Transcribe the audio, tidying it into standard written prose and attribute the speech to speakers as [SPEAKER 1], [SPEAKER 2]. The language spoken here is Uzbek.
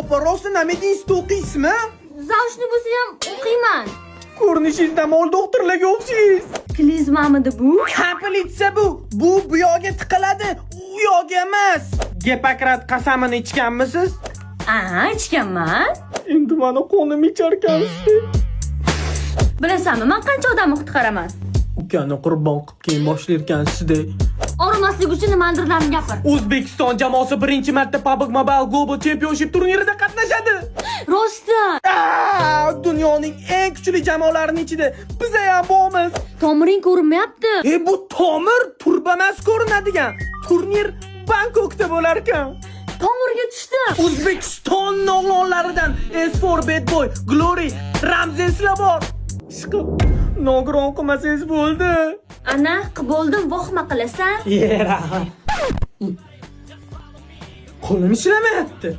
[SPEAKER 1] Oppa, rostdan medinst o'qiysizmi?
[SPEAKER 2] Zavshni bo'lsa ham o'qiyman.
[SPEAKER 1] Ko'rinishingizdan mol doktorlarga o'xshaysiz.
[SPEAKER 2] Klizmamidi bu?
[SPEAKER 1] Komplitsa bu. Bu yoqqa tiqiladi, u yoqqa emas. Gipokrat qasamini ichganmisiz?
[SPEAKER 2] Ichganman.
[SPEAKER 1] Endi meni qo'nim icharkansiz.
[SPEAKER 2] Bilasanmi, men qancha odamni qutqaraman?
[SPEAKER 1] Ukani qurbon qilib keyin boshlarkansiz-da.
[SPEAKER 2] Orimaslik uchun nimadirlarni gapir.
[SPEAKER 1] O'zbekiston jamoasi birinchi marta PUBG Mobile Global Championship turnirida qatnashadi.
[SPEAKER 2] Rostdan.
[SPEAKER 1] Dunyoning eng kuchli jamoalarining ichida biz ham bormiz.
[SPEAKER 2] Tomiring ko'rinmayapti.
[SPEAKER 1] Bu tomir turbamas ko'rinadigan. Turnir Bangkokda bo'lar ekan.
[SPEAKER 2] Tomirga tushdim.
[SPEAKER 1] O'zbekiston o'g'lonlaridan S4 Bad Boy, Glory, Ramzeslar bor. Chiqib nogiron qilmasangiz bo'ldi.
[SPEAKER 2] Ana, bo'ldim, vohma qilasan.
[SPEAKER 1] Yera. Qo'lim ishlamayapti.